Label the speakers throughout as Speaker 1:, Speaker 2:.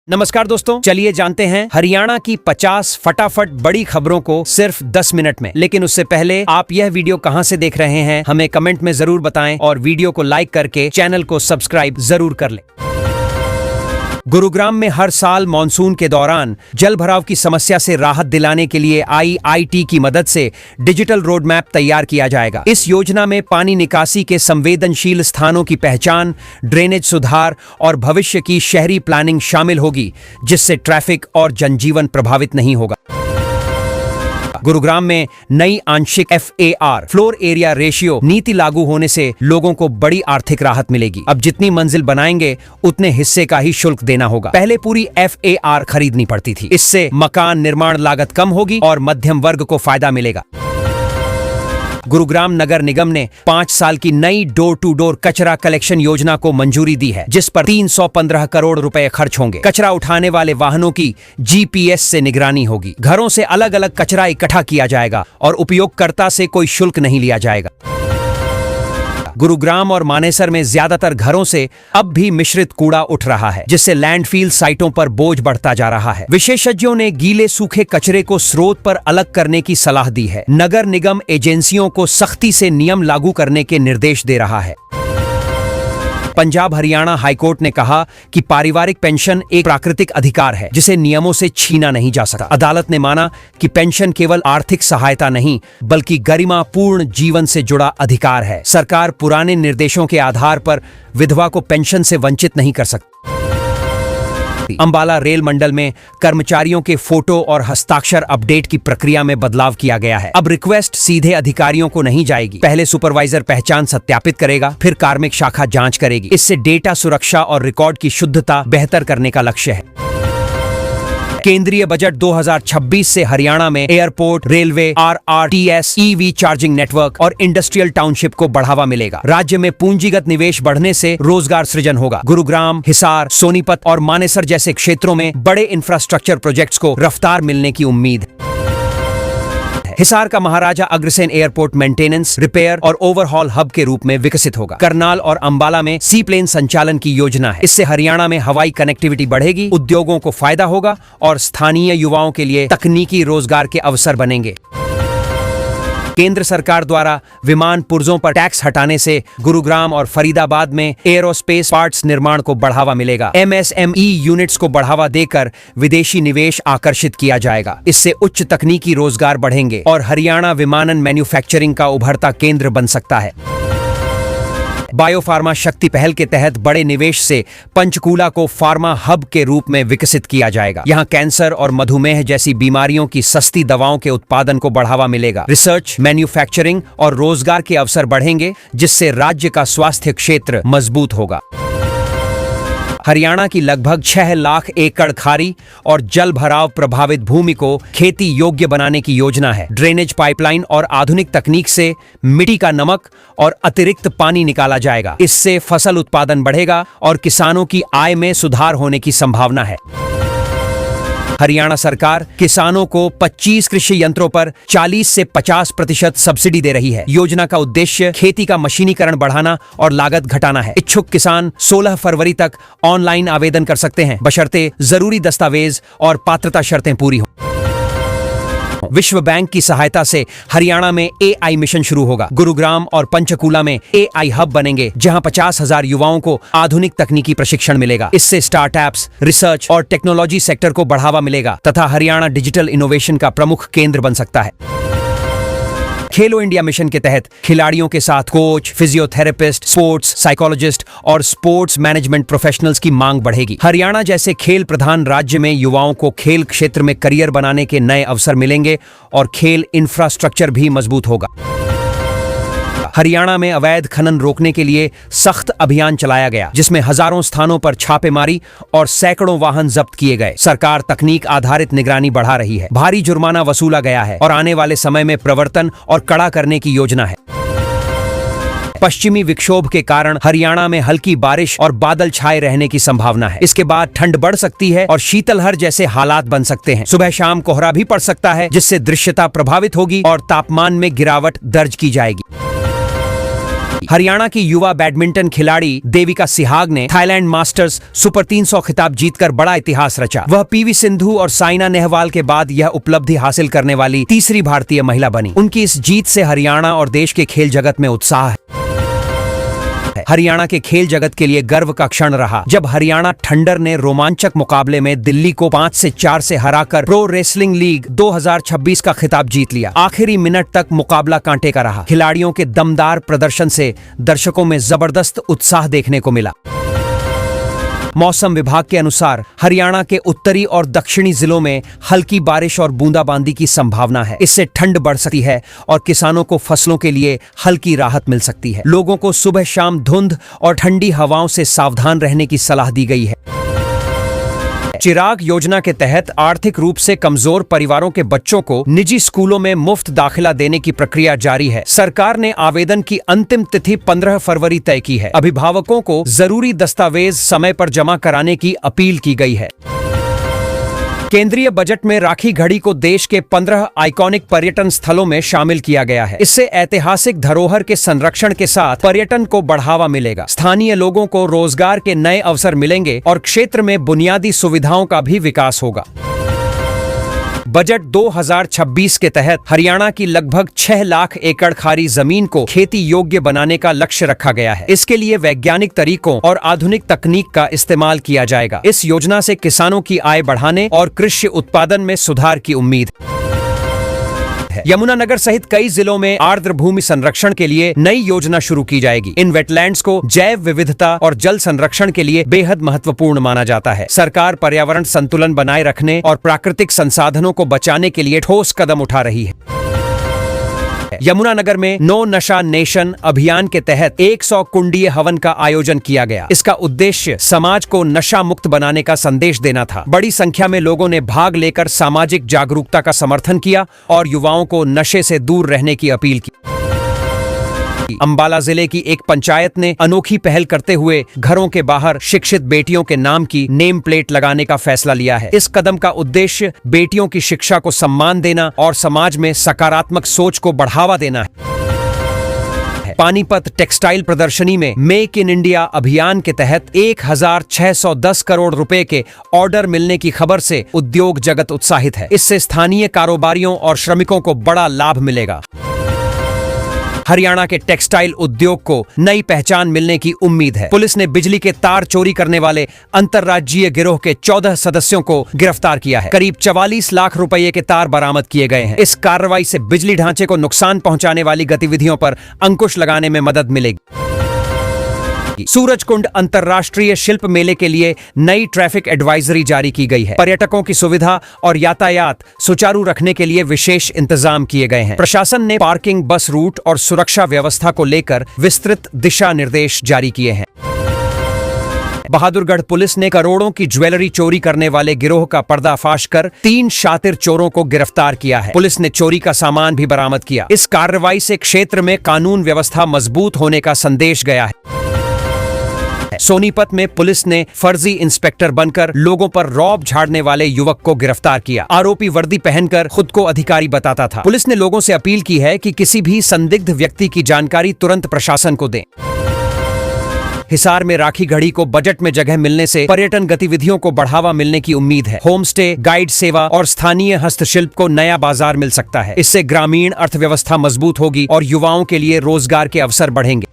Speaker 1: नमस्कार दोस्तों, चलिए जानते हैं हरियाणा की 50 फटाफट बड़ी खबरों को सिर्फ 10 मिनट में। लेकिन उससे पहले आप यह वीडियो कहां से देख रहे हैं हमें कमेंट में जरूर बताएं और वीडियो को लाइक करके चैनल को सब्सक्राइब जरूर कर लें। गुरुग्राम में हर साल मानसून के दौरान जल भराव की समस्या से राहत दिलाने के लिए IIT की मदद से डिजिटल रोड मैप तैयार किया जाएगा। इस योजना में पानी निकासी के संवेदनशील स्थानों की पहचान, ड्रेनेज सुधार और भविष्य की शहरी प्लानिंग शामिल होगी, जिससे ट्रैफिक और जनजीवन प्रभावित नहीं होगा। गुरुग्राम में नई आंशिक FAR फ्लोर एरिया रेशियो नीति लागू होने से लोगों को बड़ी आर्थिक राहत मिलेगी। अब जितनी मंजिल बनाएंगे उतने हिस्से का ही शुल्क देना होगा। पहले पूरी FAR खरीदनी पड़ती थी। इससे मकान निर्माण लागत कम होगी और मध्यम वर्ग को फायदा मिलेगा। गुरुग्राम नगर निगम ने 5 साल की नई डोर टू डोर कचरा कलेक्शन योजना को मंजूरी दी है, जिस पर 315 करोड़ रुपए खर्च होंगे। कचरा उठाने वाले वाहनों की GPS से निगरानी होगी। घरों से अलग अलग कचरा इकट्ठा किया जाएगा और उपयोगकर्ता से कोई शुल्क नहीं लिया जाएगा। गुरुग्राम और मानेसर में ज्यादातर घरों से अब भी मिश्रित कूड़ा उठ रहा है, जिससे लैंडफील साइटों पर बोझ बढ़ता जा रहा है। विशेषज्ञों ने गीले सूखे कचरे को स्रोत पर अलग करने की सलाह दी है। नगर निगम एजेंसियों को सख्ती से नियम लागू करने के निर्देश दे रहा है। पंजाब हरियाणा हाईकोर्ट ने कहा कि पारिवारिक पेंशन एक प्राकृतिक अधिकार है, जिसे नियमों से छीना नहीं जा सकता। अदालत ने माना कि पेंशन केवल आर्थिक सहायता नहीं, बल्कि गरिमापूर्ण जीवन से जुड़ा अधिकार है। सरकार पुराने निर्देशों के आधार पर विधवा को पेंशन से वंचित नहीं कर सकती। अंबाला रेल मंडल में कर्मचारियों के फोटो और हस्ताक्षर अपडेट की प्रक्रिया में बदलाव किया गया है। अब रिक्वेस्ट सीधे अधिकारियों को नहीं जाएगी। पहले सुपरवाइजर पहचान सत्यापित करेगा, फिर कार्मिक शाखा जांच करेगी। इससे डेटा सुरक्षा और रिकॉर्ड की शुद्धता बेहतर करने का लक्ष्य है। केंद्रीय बजट 2026 से हरियाणा में airport, railway, RRTS, EV charging network और इंडस्ट्रियल टाउनशिप को बढ़ावा मिलेगा। राज्य में पूंजीगत निवेश बढ़ने से रोजगार सृजन होगा। गुरुग्राम, हिसार, सोनीपत और मानेसर जैसे क्षेत्रों में बड़े इंफ्रास्ट्रक्चर प्रोजेक्ट्स को रफ्तार मिलने की उम्मीद है। हिसार का Maharaja Agrasen airport maintenance, repair और ओवरहॉल हब के रूप में विकसित होगा। करनाल और अंबाला में सी प्लेन संचालन की योजना है। इससे हरियाणा में हवाई कनेक्टिविटी बढ़ेगी, उद्योगों को फायदा होगा और स्थानीय युवाओं के लिए तकनीकी रोजगार के अवसर बनेंगे। केंद्र सरकार द्वारा विमान पुर्जों पर टैक्स हटाने से गुरुग्राम और फरीदाबाद में एरोस्पेस पार्ट्स निर्माण को बढ़ावा मिलेगा। MSME यूनिट्स को बढ़ावा देकर विदेशी निवेश आकर्षित किया जाएगा। इससे उच्च तकनीकी रोजगार बढ़ेंगे और हरियाणा विमानन मैन्युफैक्चरिंग का उभरता केंद्र बन सकता है। बायोफार्मा शक्ति पहल के तहत बड़े निवेश से पंचकूला को फार्मा हब के रूप में विकसित किया जाएगा। यहां कैंसर और मधुमेह जैसी बीमारियों की सस्ती दवाओं के उत्पादन को बढ़ावा मिलेगा। रिसर्च, मैन्युफैक्चरिंग और रोजगार के अवसर बढ़ेंगे, जिससे राज्य का स्वास्थ्य क्षेत्र मजबूत होगा। हरियाणा की लगभग 6 लाख एकड़ खारी और जल भराव प्रभावित भूमि को खेती योग्य बनाने की योजना है। ड्रेनेज पाइपलाइन और आधुनिक तकनीक से मिट्टी का नमक और अतिरिक्त पानी निकाला जाएगा। इससे फसल उत्पादन बढ़ेगा और किसानों की आय में सुधार होने की संभावना है। हरियाणा सरकार किसानों को 25 कृषि यंत्रों पर 40 से 50% सब्सिडी दे रही है। योजना का उद्देश्य खेती का मशीनीकरण बढ़ाना और लागत घटाना है। इच्छुक किसान 16 फरवरी तक ऑनलाइन आवेदन कर सकते हैं, बशर्ते जरूरी दस्तावेज और पात्रता शर्तें पूरी हों। विश्व बैंक की सहायता से हरियाणा में AI मिशन शुरू होगा। गुरुग्राम और पंचकूला में AI हब बनेंगे, जहां 50,000 युवाओं को आधुनिक तकनीकी प्रशिक्षण मिलेगा। इससे स्टार्टअप्स, रिसर्च और टेक्नोलॉजी सेक्टर को बढ़ावा मिलेगा तथा हरियाणा डिजिटल इनोवेशन का प्रमुख केंद्र बन सकता है। खेलो इंडिया मिशन के तहत खिलाड़ियों के साथ कोच, फिजियोथेरेपिस्ट, स्पोर्ट्स साइकोलॉजिस्ट और स्पोर्ट्स मैनेजमेंट प्रोफेशनल्स की मांग बढ़ेगी। हरियाणा जैसे खेल प्रधान राज्य में युवाओं को खेल क्षेत्र में करियर बनाने के नए अवसर मिलेंगे और खेल इंफ्रास्ट्रक्चर भी मजबूत होगा। हरियाणा में अवैध खनन रोकने के लिए सख्त अभियान चलाया गया, जिसमें हजारों स्थानों पर छापेमारी और सैकड़ों वाहन जब्त किए गए। सरकार तकनीक आधारित निगरानी बढ़ा रही है। भारी जुर्माना वसूला गया है और आने वाले समय में प्रवर्तन और कड़ा करने की योजना है। पश्चिमी विक्षोभ के कारण हरियाणा में हल्की बारिश और बादल छाए रहने की संभावना है। इसके बाद ठंड बढ़ सकती है और शीतलहर जैसे हालात बन सकते हैं। सुबह शाम कोहरा भी पड़ सकता है, जिससे दृश्यता प्रभावित होगी और तापमान में गिरावट दर्ज की जाएगी। हरियाणा की युवा बैडमिंटन खिलाड़ी देविका सिहाग ने थाईलैंड मास्टर्स सुपर 300 खिताब जीतकर बड़ा इतिहास रचा। वह पीवी सिंधु और साइना नेहवाल के बाद यह उपलब्धि हासिल करने वाली तीसरी भारतीय महिला बनी। उनकी इस जीत से हरियाणा और देश के खेल जगत में उत्साह है। हरियाणा के खेल जगत के लिए गर्व का क्षण रहा जब हरियाणा थंडर ने रोमांचक मुकाबले में दिल्ली को 5-4 से हराकर प्रो रेसलिंग लीग 2026 का खिताब जीत लिया। आखिरी मिनट तक मुकाबला कांटे का रहा। खिलाड़ियों के दमदार प्रदर्शन से दर्शकों में जबरदस्त उत्साह देखने को मिला। मौसम विभाग के अनुसार हरियाणा के उत्तरी और दक्षिणी जिलों में हल्की बारिश और बूंदाबांदी की संभावना है। इससे ठंड बढ़ सकती है और किसानों को फसलों के लिए हल्की राहत मिल सकती है। लोगों को सुबह शाम धुंध और ठंडी हवाओं से सावधान रहने की सलाह दी गई है। चिराग योजना के तहत आर्थिक रूप से कमजोर परिवारों के बच्चों को निजी स्कूलों में मुफ्त दाखिला देने की प्रक्रिया जारी है। सरकार ने आवेदन की अंतिम तिथि 15 फरवरी तय की है। अभिभावकों को जरूरी दस्तावेज समय पर जमा कराने की अपील की गई है। केंद्रीय बजट में राखी घड़ी को देश के 15 आइकॉनिक पर्यटन स्थलों में शामिल किया गया है। इससे ऐतिहासिक धरोहर के संरक्षण के साथ पर्यटन को बढ़ावा मिलेगा। स्थानीय लोगों को रोजगार के नए अवसर मिलेंगे और क्षेत्र में बुनियादी सुविधाओं का भी विकास होगा। बजट 2026 के तहत हरियाणा की लगभग 6 लाख एकड़ खारी जमीन को खेती योग्य बनाने का लक्ष्य रखा गया है। इसके लिए वैज्ञानिक तरीकों और आधुनिक तकनीक का इस्तेमाल किया जाएगा। इस योजना से किसानों की आय बढ़ाने और कृषि उत्पादन में सुधार की उम्मीद है। यमुनानगर सहित कई जिलों में आर्द्र भूमि संरक्षण के लिए नई योजना शुरू की जाएगी। इन वेटलैंड्स को जैव विविधता और जल संरक्षण के लिए बेहद महत्वपूर्ण माना जाता है। सरकार पर्यावरण संतुलन बनाए रखने और प्राकृतिक संसाधनों को बचाने के लिए ठोस कदम उठा रही है। यमुनानगर में नो नशा नेशन अभियान के तहत 100 कुंडीय हवन का आयोजन किया गया। इसका उद्देश्य समाज को नशा मुक्त बनाने का संदेश देना था। बड़ी संख्या में लोगों ने भाग लेकर सामाजिक जागरूकता का समर्थन किया और युवाओं को नशे से दूर रहने की अपील की। अंबाला जिले की एक पंचायत ने अनोखी पहल करते हुए घरों के बाहर शिक्षित बेटियों के नाम की नेम प्लेट लगाने का फैसला लिया है। इस कदम का उद्देश्य बेटियों की शिक्षा को सम्मान देना और समाज में सकारात्मक सोच को बढ़ावा देना है। पानीपत टेक्सटाइल प्रदर्शनी में मेक इन इंडिया अभियान के तहत 1610 करोड़ रुपए के ऑर्डर मिलने की खबर से उद्योग जगत उत्साहित है। इससे स्थानीय कारोबारियों और श्रमिकों को बड़ा लाभ मिलेगा। हरियाणा के टेक्सटाइल उद्योग को नई पहचान मिलने की उम्मीद है। पुलिस ने बिजली के तार चोरी करने वाले अंतर्राज्यीय गिरोह के 14 सदस्यों को गिरफ्तार किया है। करीब 44 लाख रुपए के तार बरामद किए गए हैं। इस कार्रवाई से बिजली ढांचे को नुकसान पहुंचाने वाली गतिविधियों पर अंकुश लगाने में मदद मिलेगी। सूरजकुंड अंतर्राष्ट्रीय शिल्प मेले के लिए नई ट्रैफिक एडवाइजरी जारी की गई है। पर्यटकों की सुविधा और यातायात सुचारू रखने के लिए विशेष इंतजाम किए गए हैं। प्रशासन ने पार्किंग, बस रूट और सुरक्षा व्यवस्था को लेकर विस्तृत दिशा निर्देश जारी किए हैं। बहादुरगढ़ पुलिस ने करोड़ों की ज्वेलरी चोरी करने वाले गिरोह का पर्दाफाश कर 3 शातिर चोरों को गिरफ्तार किया है। पुलिस ने चोरी का सामान भी बरामद किया। इस कार्रवाई से क्षेत्र में कानून व्यवस्था मजबूत होने का संदेश गया है। सोनीपत में पुलिस ने फर्जी इंस्पेक्टर बनकर लोगों पर रौब झाड़ने वाले युवक को गिरफ्तार किया। आरोपी वर्दी पहनकर खुद को अधिकारी बताता था। पुलिस ने लोगों से अपील की है कि किसी भी संदिग्ध व्यक्ति की जानकारी तुरंत प्रशासन को दें। हिसार में राखी घड़ी को बजट में जगह मिलने से पर्यटन गतिविधियों को बढ़ावा मिलने की उम्मीद है। होम स्टे, गाइड सेवा और स्थानीय हस्तशिल्प को नया बाजार मिल सकता है। इससे ग्रामीण अर्थव्यवस्था मजबूत होगी और युवाओं के लिए रोजगार के अवसर बढ़ेंगे।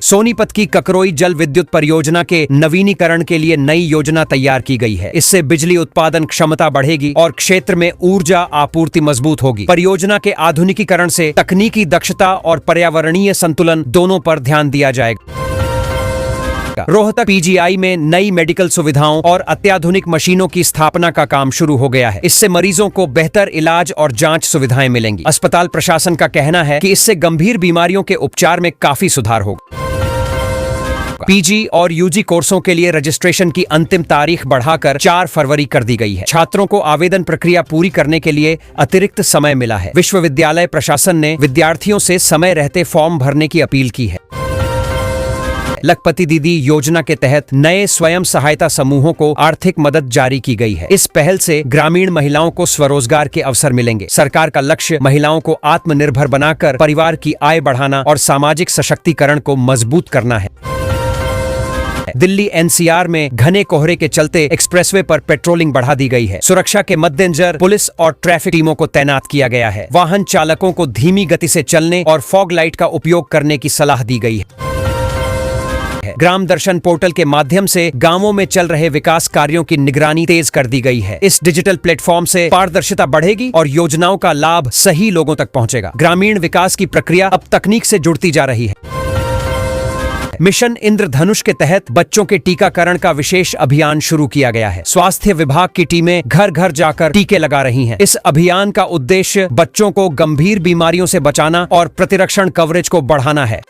Speaker 1: सोनीपत की ककरोई जल विद्युत परियोजना के नवीनीकरण के लिए नई योजना तैयार की गई है। इससे बिजली उत्पादन क्षमता बढ़ेगी और क्षेत्र में ऊर्जा आपूर्ति मजबूत होगी। परियोजना के आधुनिकीकरण से तकनीकी दक्षता और पर्यावरणीय संतुलन दोनों पर ध्यान दिया जाएगा। रोहतक पीजीआई में नई मेडिकल सुविधाओं और अत्याधुनिक मशीनों की स्थापना का काम शुरू हो गया है। इससे मरीजों को बेहतर इलाज और जांच सुविधाएं मिलेंगी। अस्पताल प्रशासन का कहना है कि इससे गंभीर बीमारियों के उपचार में काफी सुधार होगा। पीजी और यूजी कोर्सों के लिए रजिस्ट्रेशन की अंतिम तारीख बढ़ाकर 4 फरवरी कर दी गई है। छात्रों को आवेदन प्रक्रिया पूरी करने के लिए अतिरिक्त समय मिला है। विश्वविद्यालय प्रशासन ने विद्यार्थियों से समय रहते फॉर्म भरने की अपील की है। लखपति दीदी योजना के तहत नए स्वयं सहायता समूहों को आर्थिक मदद जारी की गई है। इस पहल से ग्रामीण महिलाओं को स्वरोजगार के अवसर मिलेंगे। सरकार का लक्ष्य महिलाओं को आत्मनिर्भर बनाकर परिवार की आय बढ़ाना और सामाजिक सशक्तिकरण को मजबूत करना है। दिल्ली एनसीआर में घने कोहरे के चलते एक्सप्रेसवे पर पेट्रोलिंग बढ़ा दी गई है। सुरक्षा के मद्देनजर पुलिस और ट्रैफिक टीमों को तैनात किया गया है। वाहन चालकों को धीमी गति से चलने और फॉग लाइट का उपयोग करने की सलाह दी गई है। ग्राम दर्शन पोर्टल के माध्यम से गांवों में चल रहे विकास कार्यों की निगरानी तेज कर दी गई है। इस डिजिटल प्लेटफॉर्म से पारदर्शिता बढ़ेगी और योजनाओं का लाभ सही लोगों तक पहुंचेगा। ग्रामीण विकास की प्रक्रिया अब तकनीक से जुड़ती जा रही है। मिशन इंद्रधनुष के तहत बच्चों के टीकाकरण का विशेष अभियान शुरू किया गया है। स्वास्थ्य विभाग की टीमें घर घर जाकर टीके लगा रही हैं। इस अभियान का उद्देश्य बच्चों को गंभीर बीमारियों से बचाना और प्रतिरक्षण कवरेज को बढ़ाना है।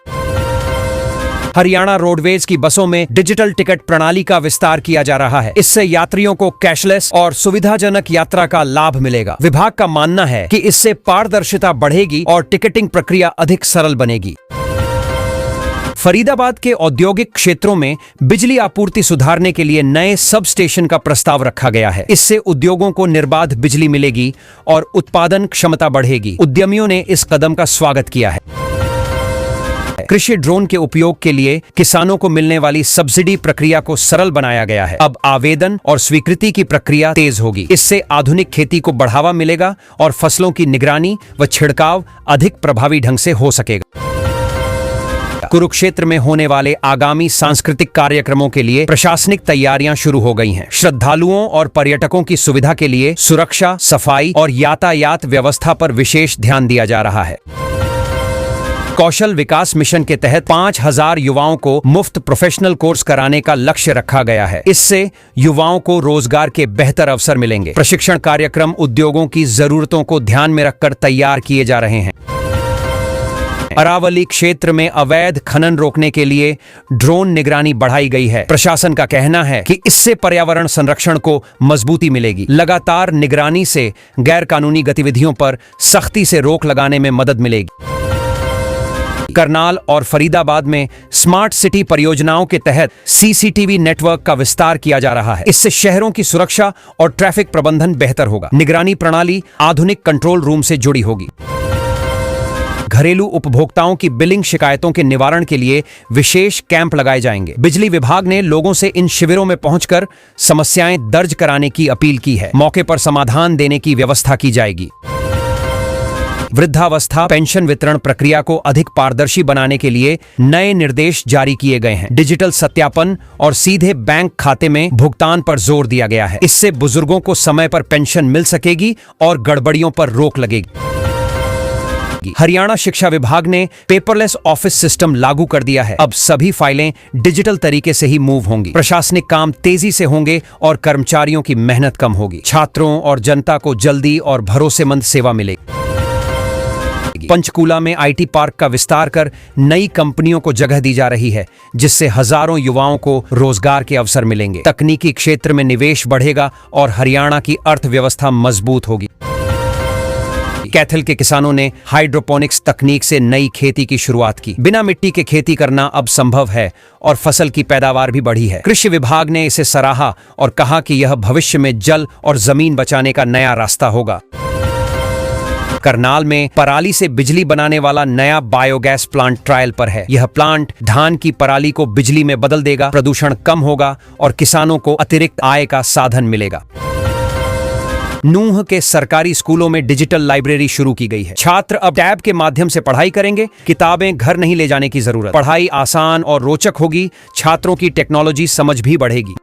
Speaker 1: हरियाणा रोडवेज की बसों में डिजिटल टिकट प्रणाली का विस्तार किया जा रहा है। इससे यात्रियों को कैशलेस और सुविधाजनक यात्रा का लाभ मिलेगा। विभाग का मानना है कि इससे पारदर्शिता बढ़ेगी और टिकटिंग प्रक्रिया अधिक सरल बनेगी। फरीदाबाद के औद्योगिक क्षेत्रों में बिजली आपूर्ति सुधारने के लिए नए सब स्टेशन का प्रस्ताव रखा गया है। इससे उद्योगों को निर्बाध बिजली मिलेगी और उत्पादन क्षमता बढ़ेगी। उद्यमियों ने इस कदम का स्वागत किया है। कृषि ड्रोन के उपयोग के लिए किसानों को मिलने वाली सब्सिडी प्रक्रिया को सरल बनाया गया है। अब आवेदन और स्वीकृति की प्रक्रिया तेज होगी। इससे आधुनिक खेती को बढ़ावा मिलेगा और फसलों की निगरानी व छिड़काव अधिक प्रभावी ढंग से हो सकेगा। कुरुक्षेत्र में होने वाले आगामी सांस्कृतिक कार्यक्रमों के लिए प्रशासनिक तैयारियां शुरू हो गई हैं। श्रद्धालुओं और पर्यटकों की सुविधा के लिए सुरक्षा, सफाई और यातायात व्यवस्था पर विशेष ध्यान दिया जा रहा है। कौशल विकास मिशन के तहत 5000 युवाओं को मुफ्त प्रोफेशनल कोर्स कराने का लक्ष्य रखा गया है। इससे युवाओं को रोजगार के बेहतर अवसर मिलेंगे। प्रशिक्षण कार्यक्रम उद्योगों की जरूरतों को ध्यान में रखकर तैयार किए जा रहे हैं। अरावली क्षेत्र में अवैध खनन रोकने के लिए ड्रोन निगरानी बढ़ाई गई है। प्रशासन का कहना है कि इससे पर्यावरण संरक्षण को मजबूती मिलेगी। लगातार निगरानी से गैर कानूनी गतिविधियों पर सख्ती से रोक लगाने में मदद मिलेगी। करनाल और फरीदाबाद में स्मार्ट सिटी परियोजनाओं के तहत सीसीटीवी नेटवर्क का विस्तार किया जा रहा है। इससे शहरों की सुरक्षा और ट्रैफिक प्रबंधन बेहतर होगा। निगरानी प्रणाली आधुनिक कंट्रोल रूम से जुड़ी होगी। घरेलू उपभोक्ताओं की बिलिंग शिकायतों के निवारण के लिए विशेष कैंप लगाए जाएंगे। बिजली विभाग ने लोगों से इन शिविरों में पहुंचकर समस्याएं दर्ज कराने की अपील की है। मौके पर समाधान देने की व्यवस्था की जाएगी। वृद्धावस्था पेंशन वितरण प्रक्रिया को अधिक पारदर्शी बनाने के लिए नए निर्देश जारी किए गए हैं। डिजिटल सत्यापन और सीधे बैंक खाते में भुगतान पर जोर दिया गया है। इससे बुजुर्गों को समय पर पेंशन मिल सकेगी और गड़बड़ियों पर रोक लगेगी। हरियाणा शिक्षा विभाग ने पेपरलेस ऑफिस सिस्टम लागू कर दिया है। अब सभी फाइलें डिजिटल तरीके से ही मूव होंगी। प्रशासनिक काम तेजी से होंगे और कर्मचारियों की मेहनत कम होगी। छात्रों और जनता को जल्दी और भरोसेमंद सेवा मिलेगी। पंचकूला में आईटी पार्क का विस्तार कर नई कंपनियों को जगह दी जा रही है, जिससे हजारों युवाओं को रोजगार के अवसर मिलेंगे। तकनीकी क्षेत्र में निवेश बढ़ेगा और हरियाणा की अर्थव्यवस्था मजबूत होगी। कैथल के किसानों ने हाइड्रोपोनिक्स तकनीक से नई खेती की शुरुआत की। बिना मिट्टी के खेती करना अब संभव है और फसल की पैदावार भी बढ़ी है। कृषि विभाग ने इसे सराहा और कहा कि यह भविष्य में जल और जमीन बचाने का नया रास्ता होगा। करनाल में पराली से बिजली बनाने वाला नया बायोगैस प्लांट ट्रायल पर है। यह प्लांट धान की पराली को बिजली में बदल देगा, प्रदूषण कम होगा और किसानों को अतिरिक्त आय का साधन मिलेगा। नूंह के सरकारी स्कूलों में डिजिटल लाइब्रेरी शुरू की गई है। छात्र अब टैब के माध्यम से पढ़ाई करेंगे। किताबें घर नहीं ले जाने की जरूरत। पढ़ाई आसान और रोचक होगी। छात्रों की टेक्नोलॉजी समझ भी बढ़ेगी।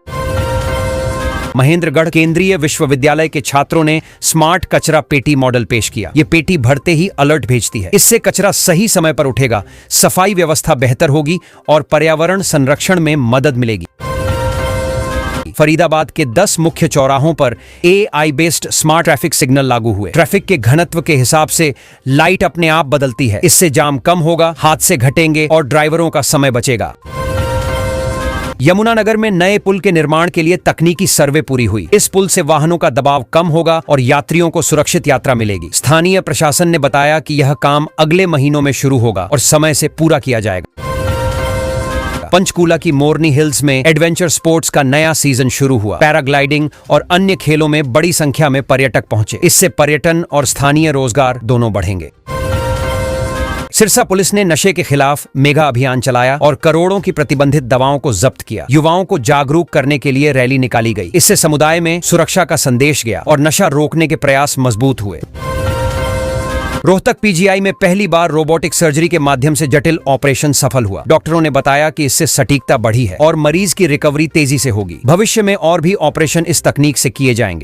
Speaker 1: महेंद्रगढ़ केंद्रीय विश्वविद्यालय के छात्रों ने स्मार्ट कचरा पेटी मॉडल पेश किया। ये पेटी भरते ही अलर्ट भेजती है। इससे कचरा सही समय पर उठेगा, सफाई व्यवस्था बेहतर होगी और पर्यावरण संरक्षण में मदद मिलेगी। फरीदाबाद के 10 मुख्य चौराहों पर AI based smart traffic signal लागू हुए। ट्रैफिक के घनत्व के हिसाब से लाइट अपने आप बदलती है। इससे जाम कम होगा, हादसे घटेंगे और ड्राइवरों का समय बचेगा। यमुनानगर में नए पुल के निर्माण के लिए तकनीकी सर्वे पूरी हुई। इस पुल से वाहनों का दबाव कम होगा और यात्रियों को सुरक्षित यात्रा मिलेगी। स्थानीय प्रशासन ने बताया कि यह काम अगले महीनों में शुरू होगा और समय से पूरा किया जाएगा। पंचकूला की मोरनी हिल्स में एडवेंचर स्पोर्ट्स का नया सीजन शुरू हुआ। पैराग्लाइडिंग और अन्य खेलों में बड़ी संख्या में पर्यटक पहुंचे। इससे पर्यटन और स्थानीय रोजगार दोनों बढ़ेंगे। सिरसा पुलिस ने नशे के खिलाफ मेगा अभियान चलाया और करोड़ों की प्रतिबंधित दवाओं को जब्त किया। युवाओं को जागरूक करने के लिए रैली निकाली गई। इससे समुदाय में सुरक्षा का संदेश गया और नशा रोकने के प्रयास मजबूत हुए। रोहतक पीजीआई में पहली बार रोबोटिक सर्जरी के माध्यम से जटिल ऑपरेशन सफल हुआ। डॉक्टरों ने बताया कि इससे सटीकता बढ़ी है और मरीज की रिकवरी तेजी से होगी। भविष्य में और भी ऑपरेशन इस तकनीक से किए जाएंगे।